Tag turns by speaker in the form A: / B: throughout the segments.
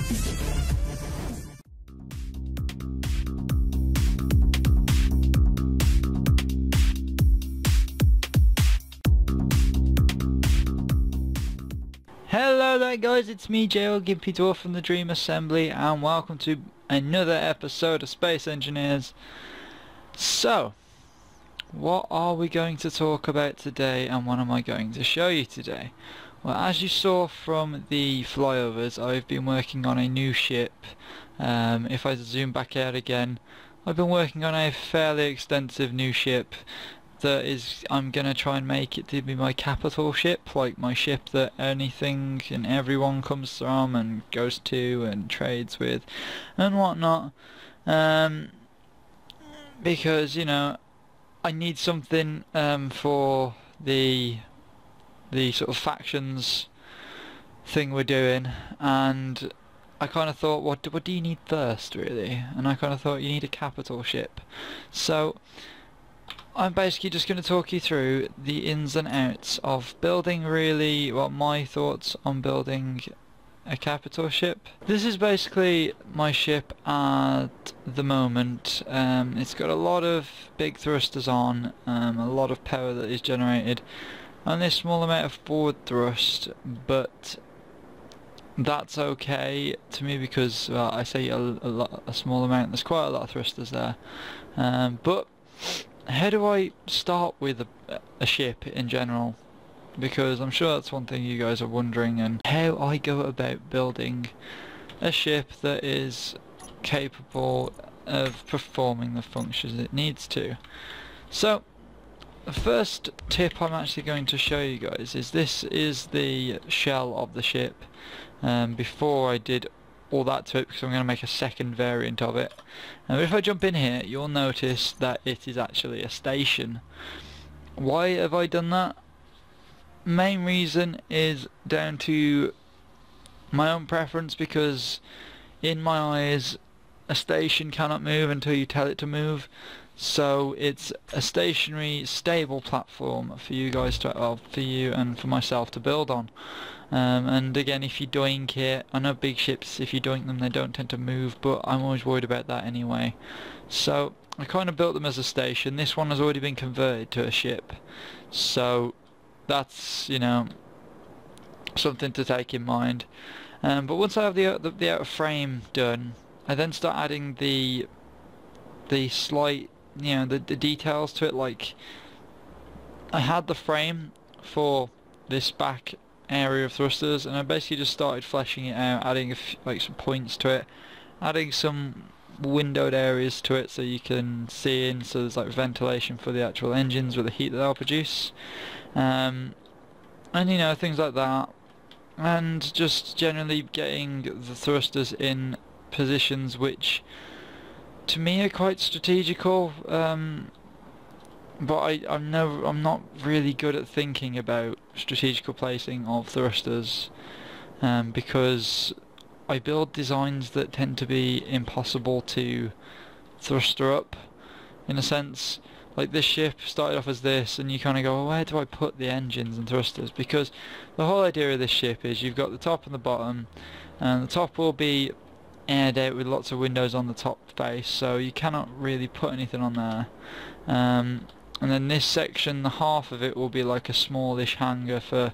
A: Hello there guys, it's me EP25 from the Dream Assembly, and welcome to another episode of Space Engineers. So, what are we going to talk about today, and what am I going to show you today? Well, as you saw from the flyovers, I've been working on a new ship. If I zoom back out again, I've been working on a fairly extensive new ship that I'm gonna try and make it to be my capital ship, like my ship that anything and everyone comes from and goes to and trades with and whatnot, because, you know, I need something for the sort of factions thing we're doing, and I kind of thought, what do you need first, really? And I kind of thought you need a capital ship. So I'm basically just going to talk you through the ins and outs of building, really, what my thoughts on building a capital ship. This is basically my ship at the moment. It's got a lot of big thrusters on, a lot of power that is generated, and this small amount of forward thrust, but that's okay to me because, well, I say a small amount, there's quite a lot of thrusters there, but how do I start with a ship in general? Because I'm sure that's one thing you guys are wondering, and how I go about building a ship that is capable of performing the functions it needs to. So the first tip I'm actually going to show you guys is this is the shell of the ship. Before I did all that to it, because I'm going to make a second variant of it. Now if I jump in here, you'll notice that it is actually a station. Why have I done that? Main reason is down to my own preference, because in my eyes a station cannot move until you tell it to move. So it's a stationary, stable platform for you guys to, for you and for myself to build on. And again, if you doink it, I know big ships, if you doink them, they don't tend to move, but I'm always worried about that anyway. So I kind of built them as a station. This one has already been converted to a ship, so that's, you know, something to take in mind. But once I have the outer frame done, I then start adding the slight, you know, the details to it. Like, I had the frame for this back area of thrusters, and I basically just started fleshing it out, adding like some points to it, adding some windowed areas to it so you can see in, so there's like ventilation for the actual engines with the heat that they'll produce, and you know, things like that, and just generally getting the thrusters in positions which to me are quite strategical. But I'm not really good at thinking about strategical placing of thrusters, because I build designs that tend to be impossible to thruster up, in a sense. Like this ship started off as this, and you kind of go, well, where do I put the engines and thrusters? Because the whole idea of this ship is you've got the top and the bottom, and the top will be aired out with lots of windows on the top face, so you cannot really put anything on there. And then this section, the half of it will be like a smallish hangar for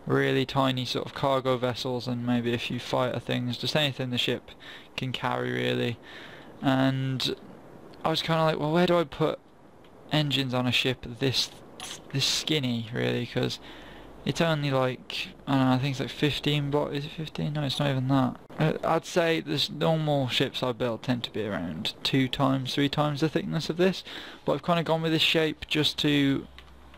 A: really tiny sort of cargo vessels and maybe a few fighter things, just anything the ship can carry, really. And I was kind of like, well, where do I put engines on a ship this skinny, really? Because it's only like, I don't know, I think it's like 15 block. Is it 15? No, it's not even that. I'd say the normal ships I build tend to be around 2 times, 3 times the thickness of this, but I've kind of gone with this shape just to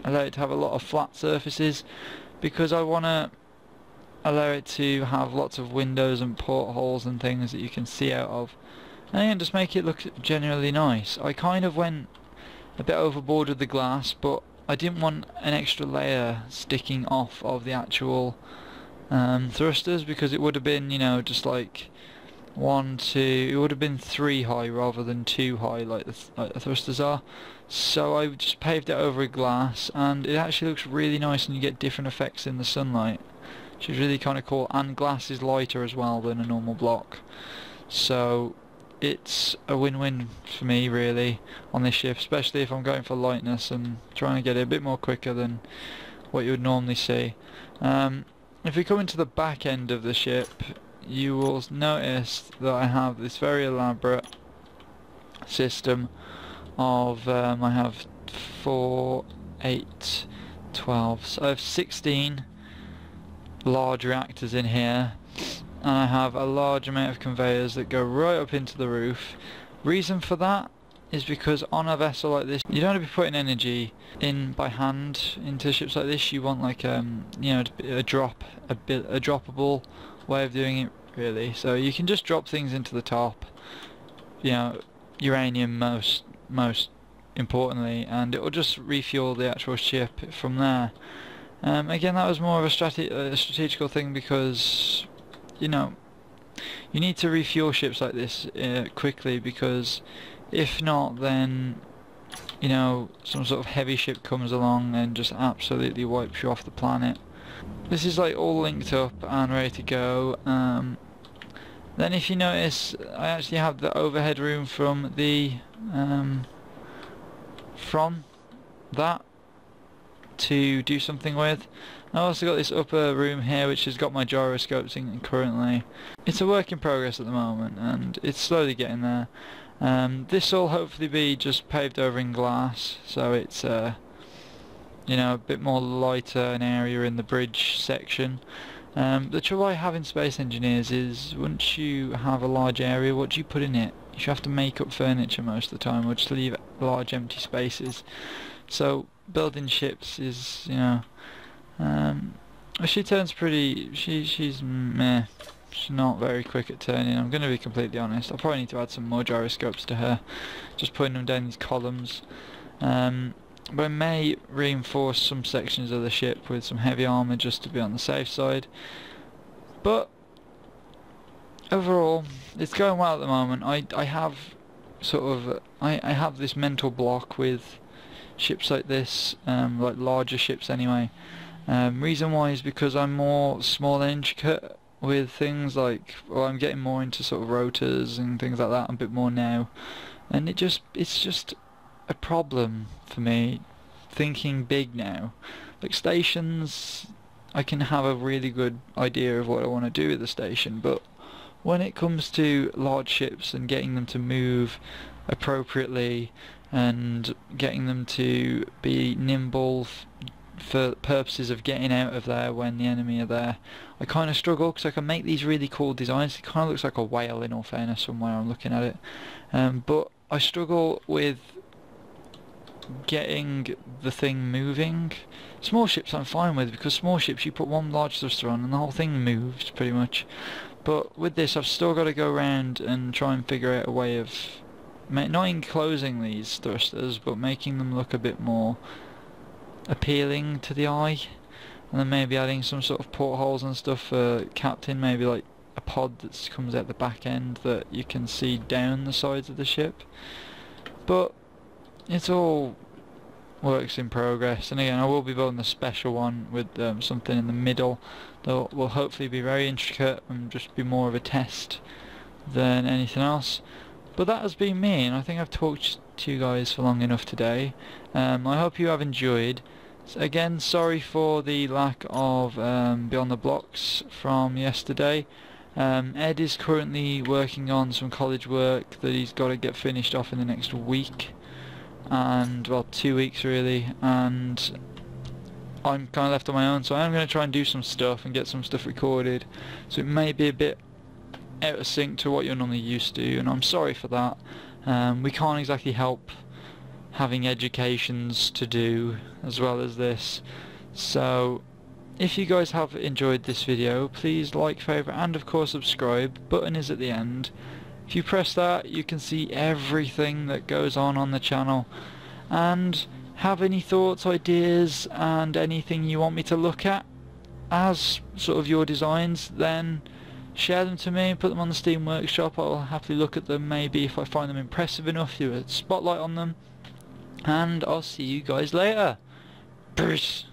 A: allow it to have a lot of flat surfaces, because I want to allow it to have lots of windows and portholes and things that you can see out of, and just make it look generally nice. I kind of went a bit overboard with the glass, but I didn't want an extra layer sticking off of the actual thrusters, because it would have been, you know, just like 1, 2, it would have been 3 high rather than 2 high like the thrusters are. So I just paved it over with glass, and it actually looks really nice, and you get different effects in the sunlight which is really kind of cool, and glass is lighter as well than a normal block, so it's a win-win for me really on this ship, especially if I'm going for lightness and trying to get it a bit more quicker than what you would normally see. If we come into the back end of the ship, you will notice that I have this very elaborate system of I have 4, 8, 12, so I have 16 large reactors in here, and I have a large amount of conveyors that go right up into the roof. Reason for that is because on a vessel like this, you don't want to be putting energy in by hand into ships like this. You want like you know, a droppable way of doing it really. So you can just drop things into the top, you know, uranium most importantly, and it will just refuel the actual ship from there. Again, that was more of a strategical thing, because you know, you need to refuel ships like this quickly, because if not, then you know, some sort of heavy ship comes along and just absolutely wipes you off the planet. This is like all linked up and ready to go. Then if you notice, I actually have the overhead room from that to do something with. I also got this upper room here which has got my gyroscopes in currently. It's a work in progress at the moment and it's slowly getting there. This will hopefully be just paved over in glass, so it's you know, a bit more lighter an area in the bridge section. The trouble I have in Space Engineers is, once you have a large area, what do you put in it? You should have to make up furniture most of the time, or just leave large empty spaces. So building ships is, you know, she turns pretty, she's meh. She's not very quick at turning, I'm going to be completely honest. I'll probably need to add some more gyroscopes to her, just putting them down these columns. But I may reinforce some sections of the ship with some heavy armour just to be on the safe side. But overall, it's going well at the moment. I have sort of, I have this mental block with ships like this, like larger ships anyway. Reason why is because I'm more small and intricate with things like, well, I'm getting more into sort of rotors and things like that a bit more now, and it's just a problem for me thinking big now. Like stations, I can have a really good idea of what I want to do with the station, but when it comes to large ships and getting them to move appropriately and getting them to be nimble for purposes of getting out of there when the enemy are there, I kind of struggle, because I can make these really cool designs. It kind of looks like a whale in all fairness from where I'm looking at it, but I struggle with getting the thing moving. Small ships I'm fine with, because small ships you put one large thruster on and the whole thing moves pretty much, but with this I've still got to go around and try and figure out a way of not enclosing these thrusters, but making them look a bit more appealing to the eye, and then maybe adding some sort of portholes and stuff for captain, maybe like a pod that comes out the back end that you can see down the sides of the ship. But it's all works in progress, and again I will be building a special one with something in the middle that will hopefully be very intricate and just be more of a test than anything else. But that has been me, and I think I've talked to you guys for long enough today. I hope you have enjoyed. Again, sorry for the lack of Beyond the Blocks from yesterday. Ed is currently working on some college work that he's got to get finished off in the next week, and well, 2 weeks really, and I'm kind of left on my own, so I'm going to try and do some stuff and get some stuff recorded, so it may be a bit out of sync to what you're normally used to, and I'm sorry for that. We can't exactly help having educations to do as well as this, so if you guys have enjoyed this video, please like, favourite and of course subscribe. Button is at the end. If you press that, you can see everything that goes on the channel, and have any thoughts, ideas and anything you want me to look at as sort of your designs, then share them to me, put them on the Steam Workshop. I'll happily look at them, maybe if I find them impressive enough, do a spotlight on them, and I'll see you guys later. Peace.